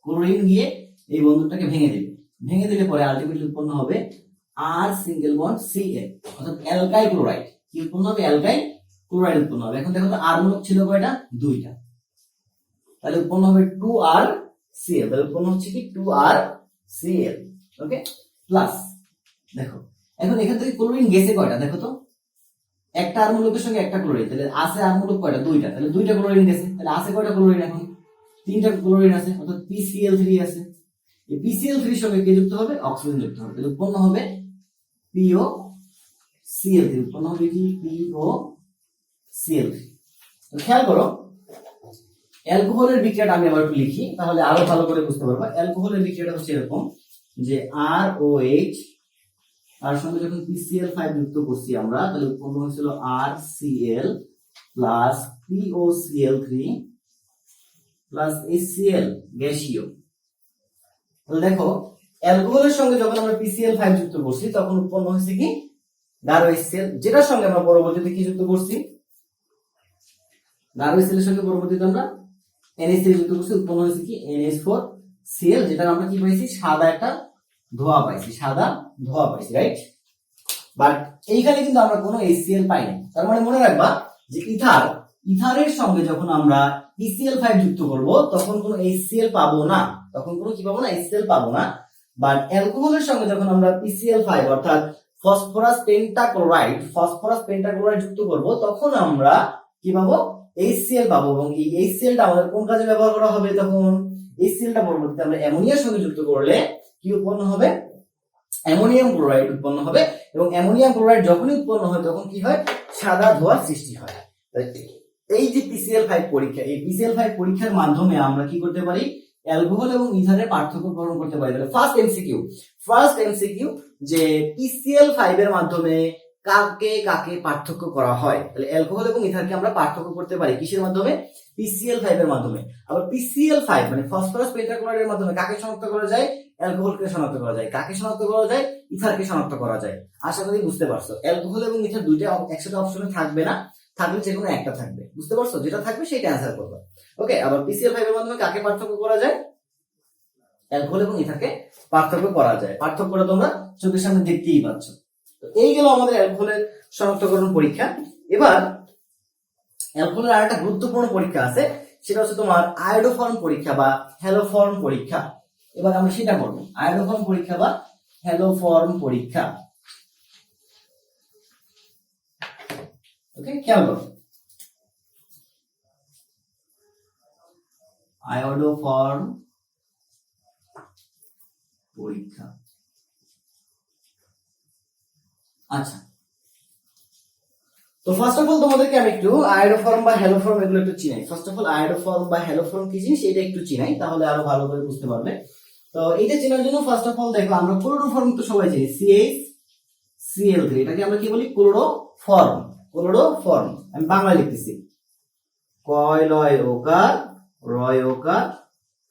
ক্লোরিন গিয়ে এই বন্ধনটাকে ভেঙে দেবে। ভেঙে দিলে পরে আলটিমেটলি উৎপন্ন হবে R সিঙ্গেল বন্ড Cl, অর্থাৎ অ্যালকাইল ক্লোরাইড। কি উৎপন্ন হবে? অ্যালকাইল ক্লোরাইড উৎপন্ন হবে। এখন দেখো তো R মূলক ছিল কয়টা? দুইটা। তাহলে উৎপন্ন হবে 2RCl। তাহলে উৎপন্ন হচ্ছে কি? 2RCl। ওকে, প্লাস দেখো এখন এখান থেকে ক্লোরিন গেছে কয়টা? দেখো তো, একটা আর মূলকের সঙ্গে একটা ক্লোরিন, তাহলে আছে আর মূলক কয়টা? দুইটা। তাহলে দুইটা ক্লোরিন গেছে, তাহলে আছে কয়টা ক্লোরিন? এখন তিনটা ক্লোরিন আছে, অর্থাৎ PCl3 আছে। এই PCl3 এর সঙ্গে কি যুক্ত হবে? অক্সিজেন যুক্ত হবে। তাহলে উৎপন্ন হবে POCl3। উৎপন্ন হবে কি? POCl3। খেয়াল করো, অ্যালকোহলের বিক্রিয়াটা আমি আবার একটু লিখি, তাহলে আরো ভালো করে বুঝতে পারবা। অ্যালকোহলের বিক্রিয়াটা হচ্ছে এরকম যে ROH তার সঙ্গে যখন PCl5 যুক্ত করছি আমরা, তাহলে উৎপন্ন হয়েছিল RCl plus POCl3 plus HCl গ্যাসীয়। তাহলে দেখো, অ্যালকোহলের সঙ্গে যখন আমরা PCl5 যুক্ত করছি, তখন উৎপন্ন হয়েছে কি? গাঢ় HCl, যেটার সঙ্গে আমরা পরবর্তীতে কি যুক্ত করছি? গাঢ় HCl এর সঙ্গে পরবর্তীতে আমরা NH3 যুক্ত করছি, উৎপন্ন হয়েছে কি? NH4Cl, যেটা আমরা কি পাইছি? সাদা একটা ধোঁয়া পাইছি, সাদা ধোঁয়া পাইছি, রাইট? বাট এইখানে কিন্তু আমরা কোনো HCl পাইনি। তার মানে মনে রাখবা যে ইথারের সঙ্গে যখন আমরা PCl5 যুক্ত করব, তখন কোনো HCl পাবো না। তখন কোনো কি পাবো না? HCl পাবো না। বাট অ্যালকোহলের সঙ্গে যখন আমরা PCl5 অর্থাৎ ফসফরাস পেন্টাক্লোরাইড যুক্ত করব, তখন আমরা কি পাবো? HCl পাবো। এবং এই HCl টা আমাদের কোন কাজে ব্যবহার করা হবে? তখন HCl টা পরবর্তীতে আমরা অ্যামোনিয়ার সঙ্গে যুক্ত করলে কি উৎপন্ন হবে? অ্যামোনিয়াম ক্লোরাইড উৎপন্ন হবে। এবং অ্যামোনিয়াম ক্লোরাইড যখনই উৎপন্ন হয়, তখন কি হয়? সাদা ধোঁয়া সৃষ্টি হয়। এই যে PCl5 পরীক্ষা, এই PCl5 পরীক্ষার মাধ্যমে আমরা কি করতে পারি? অ্যালকোহল এবং ইথারের পার্থক্য প্রমাণ করতে পারি। তাহলে ফার্স্ট এমসিকিউ যে PCl5 এর মাধ্যমে কাকে কাকে পার্থক্য করা হয়। তাহলে অ্যালকোহল এবং ইথারকে আমরা পার্থক্য করতে পারি কিসের মাধ্যমে? PCl5 এর মাধ্যমে। আবার PCl5 মানে ফসফরাস পেন্টাক্লোরাইডের মাধ্যমে কাকে শনাক্ত করা যায়? অ্যালকোহলকে শনাক্ত করা যায়। কাকে শনাক্ত করা যায়? ইথারকে শনাক্ত করা যায়। আশা করি বুঝতে পারছো। অ্যালকোহল এবং ইথার দুইটা একসাথে অপশনে থাকবে না, থাকলে যে কোনো একটা থাকবে, বুঝতে পারছো? যেটা থাকবে সেটা অ্যান্সার করবে। ওকে, আবার PCl5 এর মাধ্যমে কাকে পার্থক্য করা যায়? অ্যালকোহল এবং ইথারকে পার্থক্য করা যায়। পার্থক্যটা তোমরা চোখের সামনে দেখতেই পাচ্ছ। তো এই গেল আমাদের অ্যালকোহলের শনাক্তকরণ পরীক্ষা। এবার অ্যালকোহলের আরেকটা গুরুত্বপূর্ণ পরীক্ষা আছে, সেটা হচ্ছে তোমার আয়োডোফর্ম পরীক্ষা বা হ্যালোফর্ম পরীক্ষা। এবার আমরা সেটা করবো, আয়োডোফর্ম পরীক্ষা বা হ্যালোফর্ম পরীক্ষা। ওকে, খেয়াল করো, আয়োডোফর্ম পরীক্ষা। আচ্ছা, তো ফার্স্ট অফ অল তোমাদেরকে আমি একটু আয়োডোফর্ম বা হ্যালোফর্ম এগুলো একটু চিনাই। ফার্স্ট অফ অল আয়োডোফর্ম বা হ্যালোফর্ম কি জিনিস এটা একটু চিনাই, তাহলে আরো ভালো করে বুঝতে পারবে। তো এইটা চেনার জন্য ফার্স্ট অফ অল দেখো, আমরা ক্লোরোফর্ম তো সবাই চিনি, CH Cl3, এটাকে আমরা কি বলি? ক্লোরোফর্ম। ক্লোরোফর্ম আমি বাংলায় লিখতেছি, কয় লয় ওকার রয় ওকার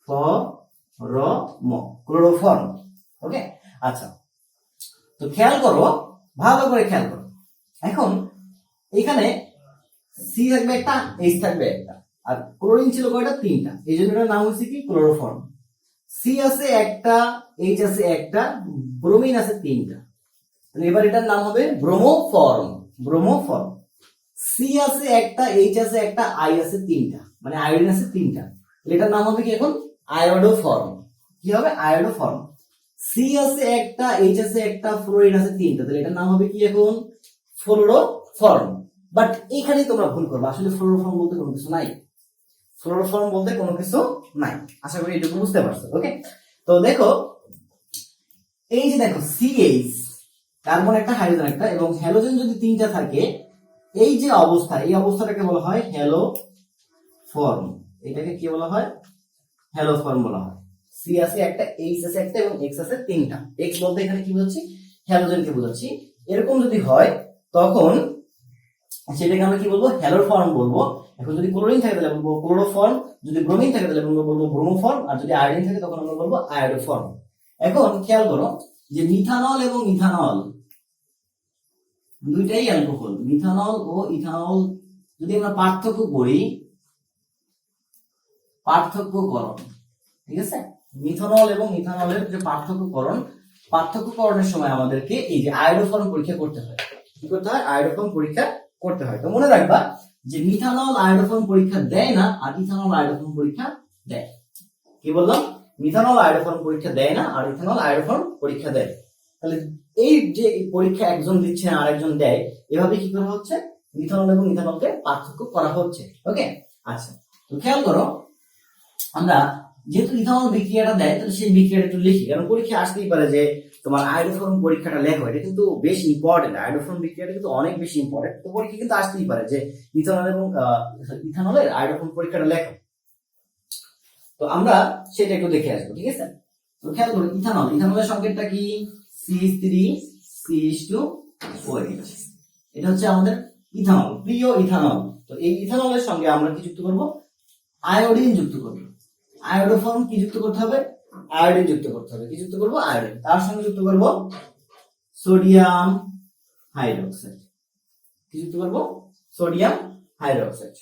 ফ র ম, ক্লোরোফর্ম। ওকে, আচ্ছা, তো খেয়াল করো, ভালো করে খেয়াল করো। এখন এখানে সি থাকবে একটা, এইচ থাকবে একটা, আর ক্লোরিন ছিল কয়টা? 3টা। এই জন্য এটার নাম হচ্ছে কি? ক্লোরোফর্ম। সি আছে একটা, এইচ আছে একটা, ব্রোমিন আছে 3টা। এবার এটার নাম হবে ব্রোমোফর্ম। ব্রোমোফর্ম। সি আছে একটা, এইচ আছে একটা, আই আছে 3টা, মানে আয়োডিন আছে 3টা। এটার নাম হবে কি এখন? আয়োডোফর্ম। কি হবে? আয়োডোফর্ম। সি আছে একটা, এইচ আছে একটা, ফ্লোরিন আছে 3টা, তাহলে এটার নাম হবে কি এখন? ফ্লোরোফর্ম। বাট এখানে তোমরা ভুল করবে, আসলে ফ্লোরোফর্ম বলতে কোনো কিছু নাই। ফ্লোরোফর্ম বলতে কোনো কিছু নাই, আশা করি এটুকু বুঝতে পারছো। ওকে, তো দেখো, এই যে দেখো সিএইচ, কার্বন একটা, হাইড্রোজেন একটা, এবং হ্যালোজেন যদি 3টা থাকে, এই যে অবস্থা, এই অবস্থাটাকে বলা হয় হ্যালো ফর্ম। এটাকে কি বলা হয়? হ্যালো ফর্ম বলা হয়। সি আছে একটা, এইচ আছে একটা, এবং এক্স আছে 3টা। এক্স বলতে এখানে কি বোঝাচ্ছি? হ্যালোজেনকে বোঝাচ্ছি। এরকম যদি হয় তখন সেটাকে আমরা কি বলবো? হ্যালো ফর্ম বলবো। এখন যদি ক্লোরিন থাকে তাহলে বলবো ক্লোরোফর্ম, যদি ব্রোমিন থাকে তাহলে আমরা বলবো ব্রোমোফর্ম, আর যদি আয়োডিন থাকে তখন আমরা বলবো আয়োডোফর্ম। এখন খেয়াল করো যে মিথানল এবং ইথানল দুইটাই অ্যালকোহল। মিথানল ও ইথানল যদি আমরা পার্থক্য করি, পার্থক্যকরণ, ঠিক আছে? মিথানল এবং ইথানলের যে পার্থক্যকরণের সময় আমাদেরকে এই যে আয়োডোফর্ম পরীক্ষা করতে হয়। কি করতে হয়? আয়োডোফর্ম পরীক্ষা করতে হয়। তো মনে রাখবা যে মিথানল আয়োডোফর্ম পরীক্ষা দেয় না, আর ইথানল আয়োডোফর্ম পরীক্ষা দেয়। কি বললাম? মিথানল আয়োডোফর্ম পরীক্ষা দেয় না, আর ইথানল আয়োডোফর্ম পরীক্ষা দেয়। তাহলে এই যে পরীক্ষা একজন দিচ্ছে আর একজন দেয়, এভাবে কি করা হচ্ছে? মিথানল এবং ইথানলকে পার্থক্য করা হচ্ছে। ওকে, আচ্ছা, তো খেয়াল করো, আমরা যেহেতু ইথানল বিক্রিয়াটা দেয়, তাহলে সেই বিক্রিয়াটা একটু লিখি, কারণ পরীক্ষা আসতেই পারে যে তোমার আয়োডোফর্ম পরীক্ষাটা লেখো। এটা কিন্তু বেশ ইম্পর্টেন্ট, আয়োডোফর্ম বিক্রিয়াটা কিন্তু অনেক বেশি ইম্পর্টেন্ট। তো পরীক্ষা কিন্তু আসতেই পারে যে মিথানল এবং ইথানলের আয়োডোফর্ম পরীক্ষাটা লেখো। তো আমরা সেটা একটু দেখে আসবো, ঠিক আছে? তো খেয়াল করো, ইথানলের সংকেতটা কি? CH3CH2OH। এটা হচ্ছে আমাদের ইথানল, প্রিয় ইথানল। তো এই ইথানলের সঙ্গে আমরা কি যুক্ত করব? আয়োডিন যুক্ত করব। আয়োডোফর্ম কি যুক্ত করতে হবে? আয়োডিন যুক্ত করতে হবে। কি যুক্ত করব? আয়োডিন। তার সঙ্গে যুক্ত করব সোডিয়াম হাইড্রোক্সাইড। কি যুক্ত করব? Sodium hydroxide.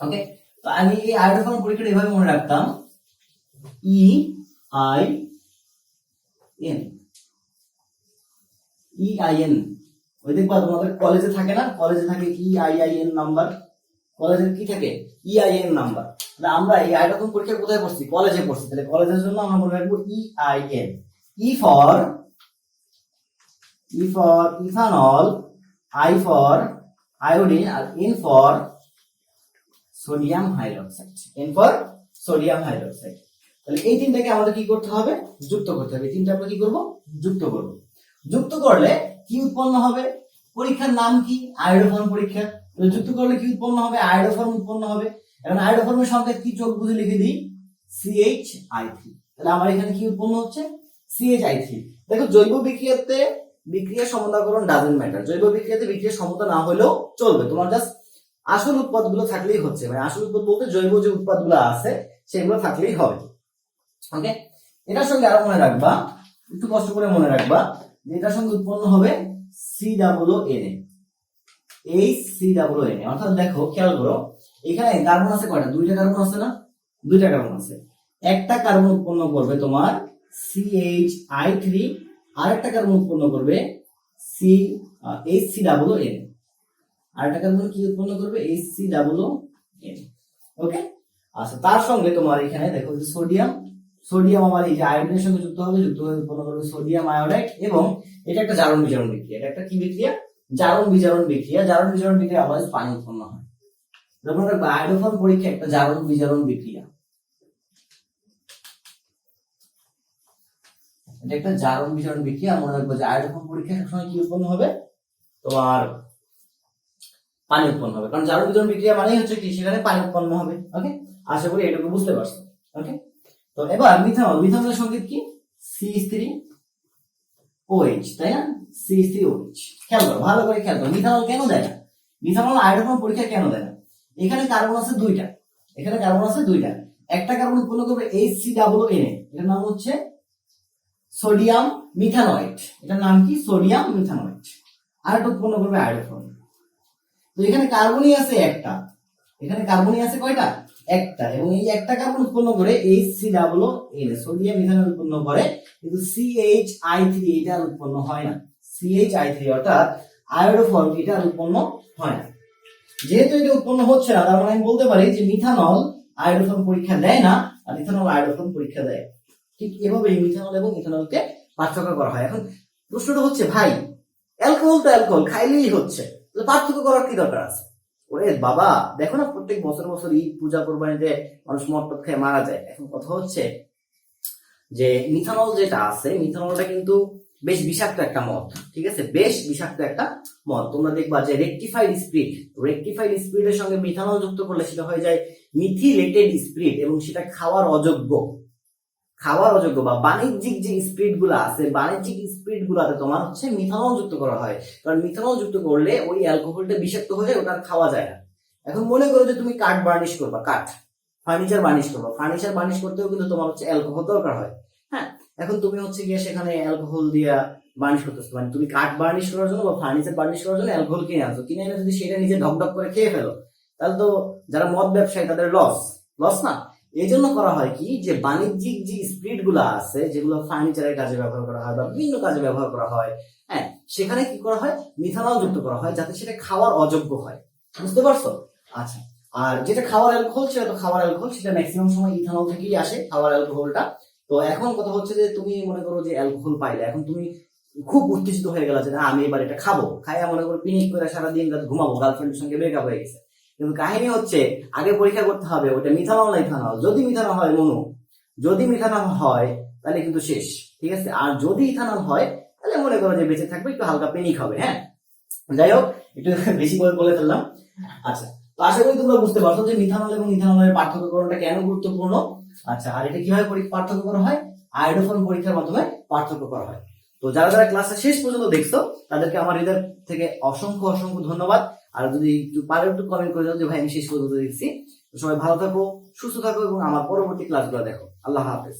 ওকে, তো আমি এই আয়োডোফর্ম পরীক্ষাটা এভাবে মনে রাখতাম, EIN। ওই দেখবা তোমাদের কলেজে থাকে না? কলেজে থাকে EIN নাম্বার। কলেজের কি থাকে? EIN number. তাহলে আমরা এই আয়োডোফর্ম পরীক্ষা কোথায় পড়ছি? কলেজে পড়ছি। তাহলে কলেজের জন্য আমরা মনে রাখবো EIN। E for ethanol, I for iodine, আর N for sodium hydroxide. N for sodium hydroxide. তাহলে এই তিনটাকে আমাদের কি করতে হবে? যুক্ত করতে হবে। তিনটা আমরা কি করব? যুক্ত করব। যুক্ত করলে কি উৎপন্ন হবে? পরীক্ষার নাম কি? আয়োডোফর্ম পরীক্ষা। যুক্ত করলে কি উৎপন্ন হবে? আয়োডোফর্ম উৎপন্ন হবে। এখন আয়োডোফর্মের সংকেত কি? চোখ বুঝে লিখে দিই, CHI3। তাহলে আমার এখানে কি উৎপন্ন হচ্ছে? CHI3। দেখো, জৈব বিক্রিয়াতে বিক্রিয়া সমতাকরণ ডাজন্ট ম্যাটার। জৈব বিক্রিয়াতে বিক্রিয়া সমতা না হলেও চলবে, তোমার জাস্ট আসল উৎপাদগুলো থাকলেই হচ্ছে। মানে আসল উৎপাদ বলতে জৈব যে উৎপাদগুলো আছে সেগুলো থাকলেই হবে। ওকে, এটার সঙ্গে আরো মনে রাখবা, একটু কষ্ট করে মনে রাখবা যে এটার সঙ্গে উৎপন্ন হবে COONA। HCOON, অর্থাৎ দেখো খেয়াল করো এখানে কার্বন আছে কয়টা? দুইটা কার্বন আছে না? দুইটা কার্বন আছে। একটা কার্বন উৎপন্ন করবে তোমার CH3, আরেকটা কার্বন উৎপন্ন করবে HCOON, আরেকটা কার্বন কি উৎপন্ন করবে? HCOON। ওকে, আচ্ছা তার সঙ্গে তোমার এখানে দেখো যে সোডিয়াম আমার এই যে আয়োডিনের সঙ্গে যুক্ত হয়ে উৎপন্ন করবে সোডিয়াম আয়োডাইড, এবং এটা একটা জারণ বিজারণ বিক্রিয়া। এটা একটা কি বিক্রিয়া? জারণ বিজারণ বিক্রিয়া। জারণ বিজারণ বিক্রিয়া আমাদের পানি উৎপন্ন হয়। যখন একটা আয়োডোফোন পরীক্ষা একটা জারণ বিজারণ বিক্রিয়া, এটা একটা জারণ বিজারণ বিক্রিয়া। মনে রাখবো যে আয়োডোফোন পরীক্ষায় সবসময় কি উৎপন্ন হবে? তোমার পানি উৎপন্ন হবে, কারণ জারণ বিজারণ বিক্রিয়া মানেই হচ্ছে কি সেখানে পানি উৎপন্ন হবে। ওকে, আশা করি এটুকু বুঝতে পারছো। ওকে, তো এবার মিথানলের সংকেত কি? CH3OH, তাই না? CH3OH। খেয়াল করো, ভালো করে খেয়াল করো, মিথানল কেন দেয় না? মিথানল আয়োডোফোন পরীক্ষা কেন দেয় না? এখানে কার্বন আছে দুইটা, একটা কার্বন উৎপন্ন করবে HCOON, এটার নাম হচ্ছে সোডিয়াম মিথানয়েড। এটার নাম কি? সোডিয়াম মিথানয়েড। আর একটা উৎপন্ন করবে আয়োডোফোন। তো এখানে কার্বনই আছে একটা, কয়টা? একটা, এবং এই একটা কার্বন উৎপন্ন করে HCOON, সোডিয়াম মিথানয়েড উৎপন্ন করে, কিন্তু CH3 এটা উৎপন্ন হয় না। CH3 অর্থাৎ আয়োডোফোন এটা উৎপন্ন হয় না। যেহেতু এটা উৎপন্ন হচ্ছে না, তার মানে আমি বলতে পারি যে মিথানল আয়োডোফোন পরীক্ষা দেয় না, আর ইথানল আয়োডোফোন পরীক্ষা দেয়। ঠিক এভাবে মিথানল এবং ইথানলকে পার্থক্য করা হয়। এখন প্রশ্নটা হচ্ছে, ভাই অ্যালকোহল তো অ্যালকোহল খাইলেই হচ্ছে, পার্থক্য করার কি দরকার আছে? ওরে বাবা, দেখো না প্রত্যেক বছর ঈদ পূজা কোরবানিতে মানুষ মদ টদ খেয়ে মারা যায়। এখন কথা হচ্ছে যে মিথানল যেটা আছে, মিথানলটা কিন্তু বেশ বিষাক্ত একটা মদ। ঠিক আছে, বেশ বিষাক্ত একটা মদ। তোমরা দেখবা যে রেকটিফাইড স্পিরিটের সঙ্গে মিথানল যুক্ত করলে সেটা হয়ে যায় মিথিলেটেড স্পিরিট, এবং সেটা খাওয়ার অযোগ্য বা বাণিজ্যিক যে স্পিরিট গুলো আছে, বাণিজ্যিক স্পিরিট গুলাতে তোমার হচ্ছে মিথানল যুক্ত করা হয়। কারণ মিথানল যুক্ত করলে ওই অ্যালকোহলটা বিষাক্ত হয়ে যায়, ওটা খাওয়া যায় না। এখন মনে করো যে তুমি কাঠ বার্নিশ করবা, ফার্নিচার বার্নিশ করতেও কিন্তু তোমার হচ্ছে অ্যালকোহল দরকার হয়। হ্যাঁ, এখন তুমি হচ্ছে গিয়ে সেখানে অ্যালকোহল দিয়া বার্নিশ করতেছো, মানে তুমি কাঠ বার্নিশ করার জন্য বা ফার্নিচার বার্নিশ করার জন্য অ্যালকোহল কিনে এনে যদি সেটা নিজে ঢকঢক করে খেয়ে ফেলো, তাহলে তো যারা মদ ব্যবসায়ী তাদের লস না। এই জন্য করা হয় কি, যে বাণিজ্যিক যে স্পিরিট গুলো আছে, যেগুলো ফার্নিচারের কাজে ব্যবহার করা হয় বা বিভিন্ন কাজে ব্যবহার করা হয়, হ্যাঁ, সেখানে কি করা হয়? মিথানল যুক্ত করা হয়, যাতে সেটা খাওয়ার অযোগ্য হয়। বুঝতে পারছো? আচ্ছা, আর যেটা খাওয়ার অ্যালকোহল, সেটা ম্যাক্সিমাম সময় ইথানল থেকেই আসে, খাওয়ার অ্যালকোহলটা। তো এখন কথা হচ্ছে যে তুমি মনে করো যে অ্যালকোহল পাইলে, এখন তুমি খুব উত্তেজিত হয়ে গেল যে না আমি এবার এটা খাবো, খাইয়া মনে করো পিনিক করে সারাদিন রাত ঘুমাবো, গার্লফ্রেন্ডের সঙ্গে ব্রেকআপ হয়ে গেছে। কিন্তু কাহিনী হচ্ছে আগে পরীক্ষা করতে হবে ওটা মিথানল না ইথানল। যদি মিথানল হয় তাহলে কিন্তু শেষ। ঠিক আছে, আর যদি ইথানল হয় তাহলে মনে করো যে বেঁচে থাকবে, একটু হালকা পেনিক হবে। হ্যাঁ, যাই হোক, একটু বেশি করে বলে ফেললাম। আচ্ছা, তো আশা করি তোমরা বুঝতে পারছো যে মিথানল এবং ইথানলের পার্থক্যকরণটা কেন গুরুত্বপূর্ণ। আচ্ছা, আর এটা কিভাবে পার্থক্য করা হয়? আয়োডোফোন পরীক্ষার মাধ্যমে পার্থক্য করা হয়। তো যারা ক্লাসটা শেষ পর্যন্ত দেখছো তাদেরকে আমার হৃদয় থেকে অসংখ্য ধন্যবাদ। আর যদি পারো একটু কমেন্ট করে দাও যে ভাই আমি শেষ পর্যন্ত দেখছি। তো সবাই ভালো থাকো, সুস্থ থাকো, এবং আমার পরবর্তী ক্লাসগুলো দেখো। আল্লাহ হাফেজ।